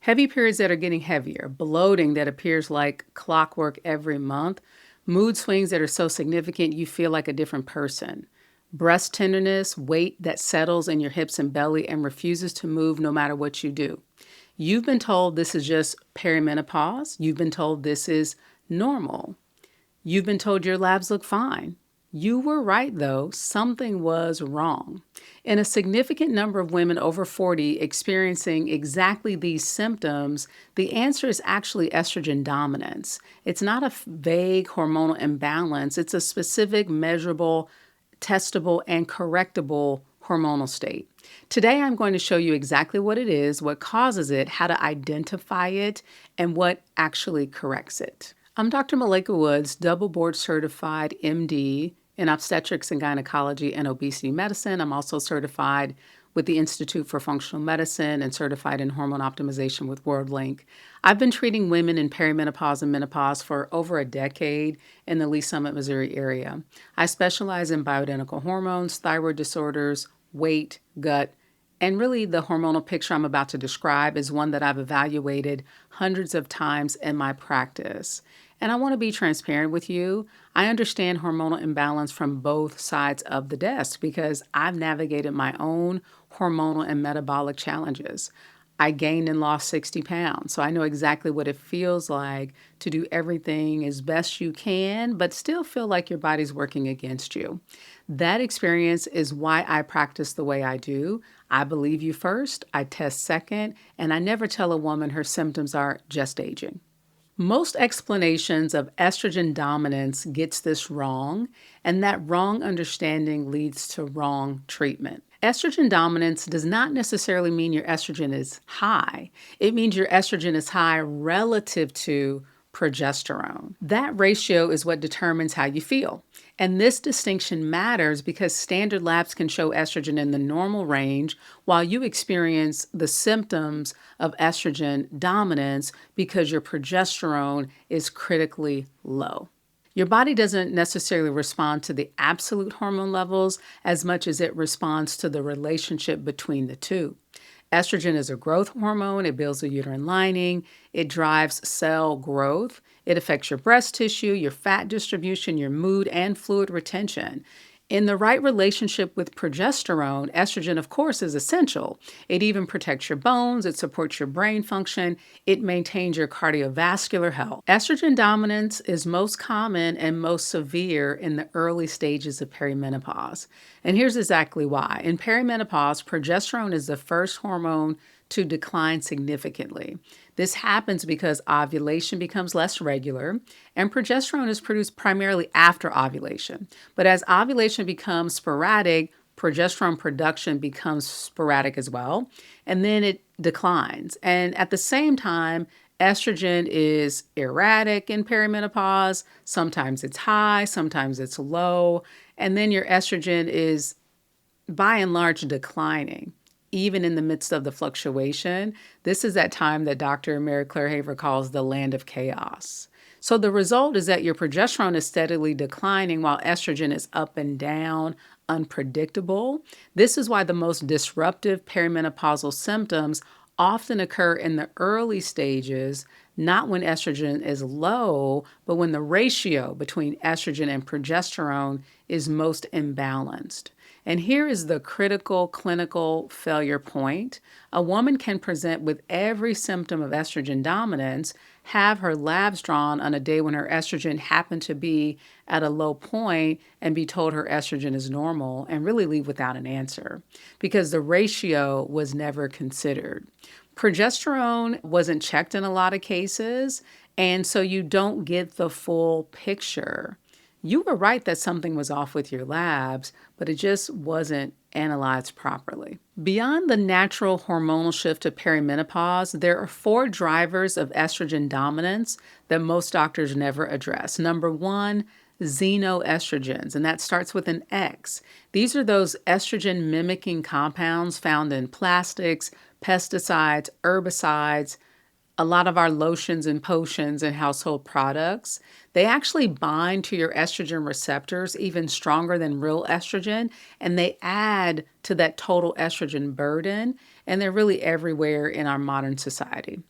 Heavy periods that are getting heavier, bloating that appears like clockwork every month, mood swings that are so significant you feel like a different person, breast tenderness, weight that settles in your hips and belly and refuses to move no matter what you do. You've been told this is just perimenopause. You've been told this is normal. You've been told your labs look fine. You were right, though. Something was wrong. In a significant number of women over 40 experiencing exactly these symptoms, the answer is actually estrogen dominance. It's not a vague hormonal imbalance, it's a specific, measurable, testable, and correctable hormonal state. Today, I'm going to show you exactly what it is, what causes it, how to identify it, and what actually corrects it. I'm Dr. Malaika Woods, double board certified MD in obstetrics and gynecology and obesity medicine. I'm also certified with the Institute for Functional Medicine and certified in hormone optimization with WorldLink. I've been treating women in perimenopause and menopause for over a decade in the Lee Summit, Missouri area. I specialize in bioidentical hormones, thyroid disorders, weight, gut, and really the hormonal picture I'm about to describe is one that I've evaluated hundreds of times in my practice. And I want to be transparent with you. I understand hormonal imbalance from both sides of the desk because I've navigated my own hormonal and metabolic challenges. I gained and lost 60 pounds, so I know exactly what it feels like to do everything as best you can, but still feel like your body's working against you. That experience is why I practice the way I do. I believe you first, I test second, and I never tell a woman her symptoms are just aging. Most explanations of estrogen dominance gets this wrong, and that wrong understanding leads to wrong treatment. Estrogen dominance does not necessarily mean your estrogen is high. It means your estrogen is high relative to progesterone. That ratio is what determines how you feel. And this distinction matters because standard labs can show estrogen in the normal range while you experience the symptoms of estrogen dominance because your progesterone is critically low. Your body doesn't necessarily respond to the absolute hormone levels as much as it responds to the relationship between the two. Estrogen is a growth hormone. It builds the uterine lining. It drives cell growth. It affects your breast tissue, your fat distribution, your mood, and fluid retention. In the right relationship with progesterone, estrogen, of course, is essential. It even protects your bones, it supports your brain function, it maintains your cardiovascular health. Estrogen dominance is most common and most severe in the early stages of perimenopause. And here's exactly why. In perimenopause, progesterone is the first hormone to decline significantly. This happens because ovulation becomes less regular, and progesterone is produced primarily after ovulation. But as ovulation becomes sporadic, progesterone production becomes sporadic as well, and then it declines. And at the same time, estrogen is erratic in perimenopause. Sometimes it's high, sometimes it's low, and then your estrogen is by and large declining. Even in the midst of the fluctuation, this is that time that Dr. Mary Claire Haver calls the land of chaos. So the result is that your progesterone is steadily declining while estrogen is up and down, unpredictable. This is why the most disruptive perimenopausal symptoms often occur in the early stages, not when estrogen is low, but when the ratio between estrogen and progesterone is most imbalanced. And here is the critical clinical failure point. A woman can present with every symptom of estrogen dominance, have her labs drawn on a day when her estrogen happened to be at a low point, and be told her estrogen is normal, and really leave without an answer because the ratio was never considered. Progesterone wasn't checked in a lot of cases, and so you don't get the full picture. You were right that something was off with your labs, but it just wasn't analyzed properly. Beyond the natural hormonal shift to perimenopause, there are 4 drivers of estrogen dominance that most doctors never address. Number 1, xenoestrogens, and that starts with an X. These are those estrogen mimicking compounds found in plastics, pesticides, herbicides, a lot of our lotions and potions and household products. They actually bind to your estrogen receptors even stronger than real estrogen, and they add to that total estrogen burden. and they're really everywhere in our modern society.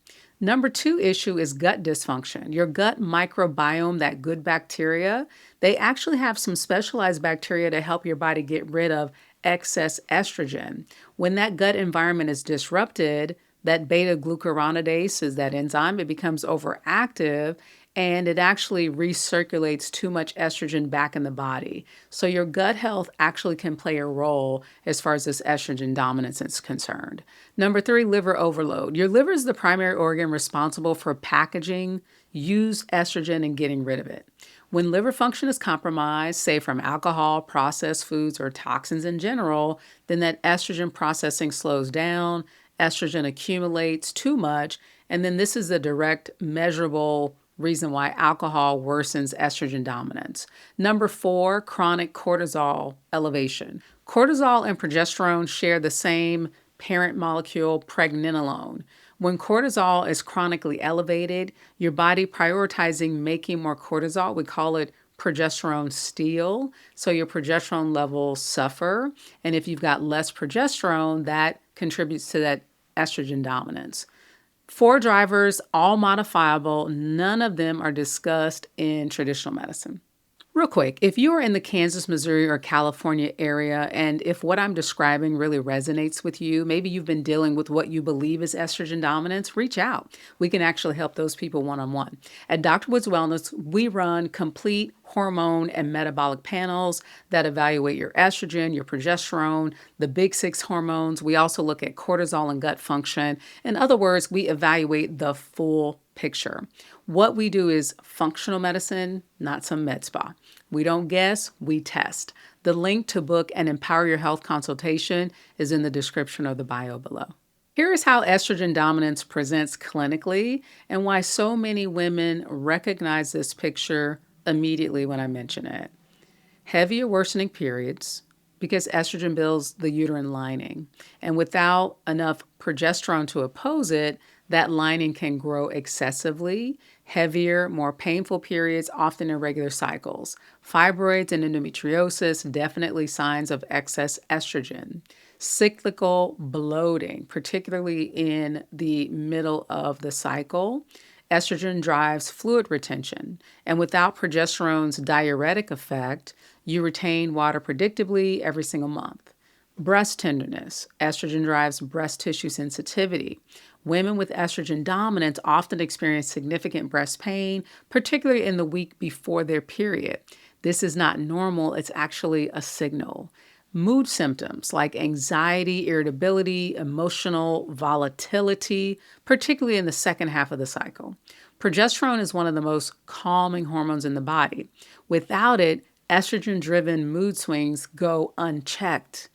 Number two issue is gut dysfunction. Your gut microbiome, that good bacteria, they actually have some specialized bacteria to help your body get rid of excess estrogen. When that gut environment is disrupted, that beta glucuronidase is that enzyme, it becomes overactive and it actually recirculates too much estrogen back in the body. So your gut health actually can play a role as far as this estrogen dominance is concerned. Number three, liver overload. Your liver is the primary organ responsible for packaging used estrogen and getting rid of it. When liver function is compromised, say from alcohol, processed foods, or toxins in general, then that estrogen processing slows down, estrogen accumulates too much, and then this is a direct measurable reason why alcohol worsens estrogen dominance. Number four, chronic cortisol elevation. Cortisol and progesterone share the same parent molecule, pregnenolone. When cortisol is chronically elevated, your body prioritizing making more cortisol, we call it progesterone steal. So your progesterone levels suffer. And if you've got less progesterone, that contributes to that estrogen dominance. Four drivers, all modifiable. None of them are discussed in traditional medicine. Real quick, if you are in the Kansas, Missouri, or California area, and if what I'm describing really resonates with you, maybe you've been dealing with what you believe is estrogen dominance, reach out. We can actually help those people one-on-one. At Dr. Woods Wellness, we run complete hormone and metabolic panels that evaluate your estrogen, your progesterone, the big six hormones. We also look at cortisol and gut function. In other words, we evaluate the full picture. What we do is functional medicine, not some med spa. We don't guess, we test. The link to book an Empower Your Health consultation is in the description of the bio below. Here is how estrogen dominance presents clinically and why so many women recognize this picture immediately when I mention it. Heavy or worsening periods, because estrogen builds the uterine lining. And without enough progesterone to oppose it, that lining can grow excessively. Heavier, more painful periods, often irregular cycles. Fibroids and endometriosis, definitely signs of excess estrogen. Cyclical bloating, particularly in the middle of the cycle. Estrogen drives fluid retention, and without progesterone's diuretic effect, you retain water predictably every single month. Breast tenderness. Estrogen drives breast tissue sensitivity. Women with estrogen dominance often experience significant breast pain, particularly in the week before their period. This is not normal, it's actually a signal. Mood symptoms like anxiety, irritability, emotional volatility, particularly in the second half of the cycle. Progesterone is one of the most calming hormones in the body. Without it, estrogen-driven mood swings go unchecked.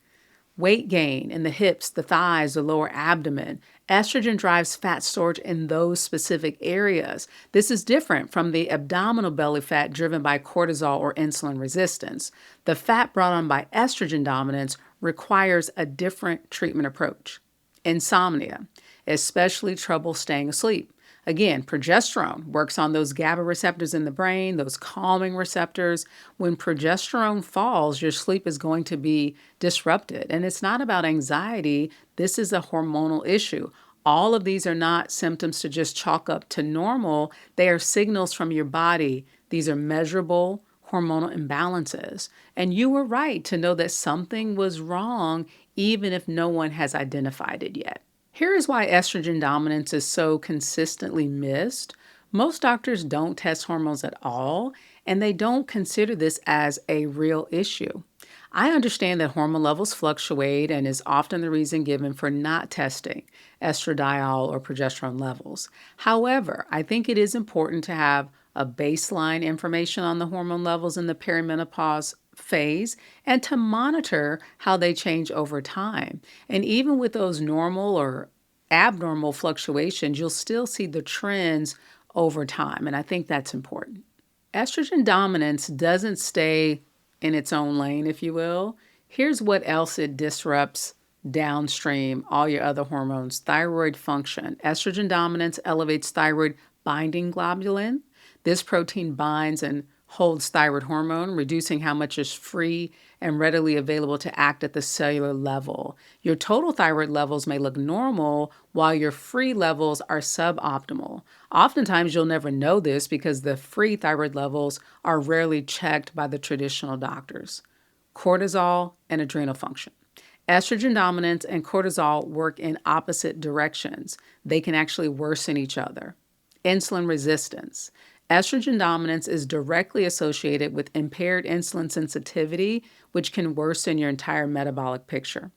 Weight gain in the hips, the thighs, the lower abdomen. Estrogen drives fat storage in those specific areas. This is different from the abdominal belly fat driven by cortisol or insulin resistance. The fat brought on by estrogen dominance requires a different treatment approach. Insomnia, especially trouble staying asleep. Again, progesterone works on those GABA receptors in the brain, those calming receptors. When progesterone falls, your sleep is going to be disrupted. And it's not about anxiety. This is a hormonal issue. All of these are not symptoms to just chalk up to normal. They are signals from your body. These are measurable hormonal imbalances. And you were right to know that something was wrong, even if no one has identified it yet. Here is why estrogen dominance is so consistently missed. Most doctors don't test hormones at all, and they don't consider this as a real issue. I understand that hormone levels fluctuate and is often the reason given for not testing estradiol or progesterone levels. However, I think it is important to have a baseline information on the hormone levels in the perimenopause phase and to monitor how they change over time. And even with those normal or abnormal fluctuations, you'll still see the trends over time. And I think that's important. Estrogen dominance doesn't stay in its own lane, if you will. Here's what else it disrupts downstream, all your other hormones. Thyroid function. Estrogen dominance elevates thyroid binding globulin. This protein binds and holds thyroid hormone, reducing how much is free and readily available to act at the cellular level. Your total thyroid levels may look normal while your free levels are suboptimal. Oftentimes, you'll never know this because the free thyroid levels are rarely checked by the traditional doctors. Cortisol and adrenal function. Estrogen dominance and cortisol work in opposite directions. They can actually worsen each other. Insulin resistance. Estrogen dominance is directly associated with impaired insulin sensitivity, which can worsen your entire metabolic picture.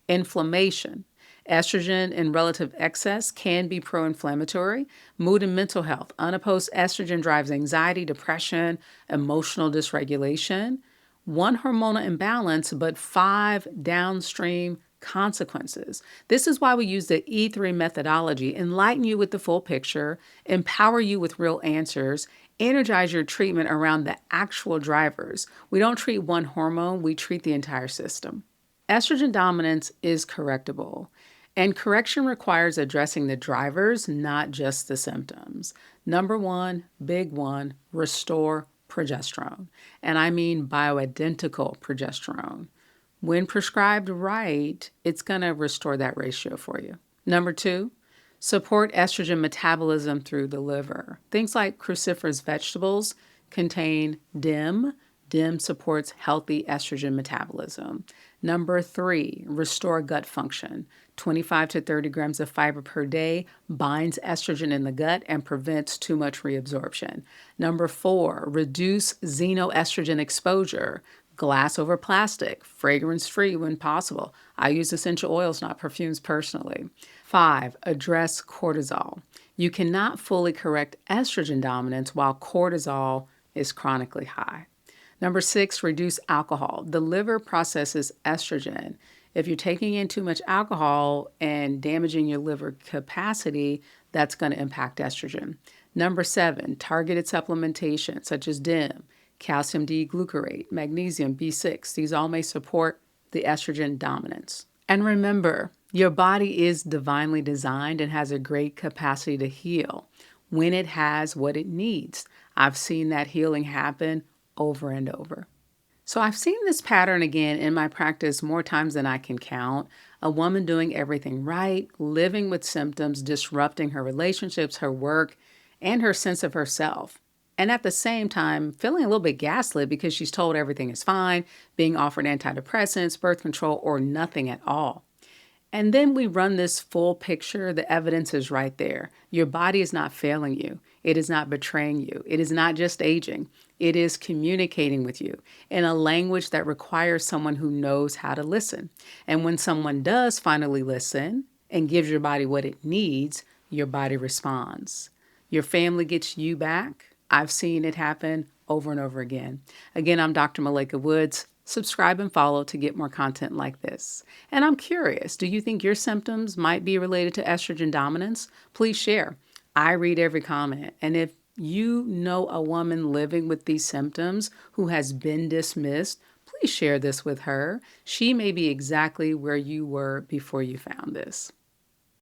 Inflammation. Estrogen in relative excess can be pro-inflammatory. Mood and mental health. Unopposed estrogen drives anxiety, depression, emotional dysregulation. One hormonal imbalance, but 5 downstream consequences. This is why we use the E3 methodology: enlighten you with the full picture, empower you with real answers, energize your treatment around the actual drivers. We don't treat one hormone, we treat the entire system. Estrogen dominance is correctable, and correction requires addressing the drivers, not just the symptoms. Number one, big one, restore progesterone. And I mean bioidentical progesterone. When prescribed right, it's going to restore that ratio for you. Number two, support estrogen metabolism through the liver. Things like cruciferous vegetables contain DIM. DIM supports healthy estrogen metabolism. Number three, restore gut function. 25 to 30 grams of fiber per day binds estrogen in the gut and prevents too much reabsorption. Number four, reduce xenoestrogen exposure. Glass over plastic, fragrance-free when possible. I use essential oils, not perfumes personally. 5, address cortisol. You cannot fully correct estrogen dominance while cortisol is chronically high. Number 6, reduce alcohol. The liver processes estrogen. If you're taking in too much alcohol and damaging your liver capacity, that's going to impact estrogen. Number 7, targeted supplementation such as DIM, calcium D-glucarate, magnesium, B6. These all may support the estrogen dominance. And remember, your body is divinely designed and has a great capacity to heal when it has what it needs. I've seen that healing happen over and over. So I've seen this pattern again in my practice more times than I can count. A woman doing everything right, living with symptoms, disrupting her relationships, her work, and her sense of herself. And at the same time, feeling a little bit gaslit because she's told everything is fine, being offered antidepressants, birth control, or nothing at all. And then we run this full picture. The evidence is right there. Your body is not failing you. It is not betraying you. It is not just aging. It is communicating with you in a language that requires someone who knows how to listen. And when someone does finally listen and gives your body what it needs, your body responds. Your family gets you back. I've seen it happen over and over again. Again, I'm Dr. Malaika Woods. Subscribe and follow to get more content like this. And I'm curious, do you think your symptoms might be related to estrogen dominance? Please share. I read every comment. And if you know a woman living with these symptoms who has been dismissed, please share this with her. She may be exactly where you were before you found this.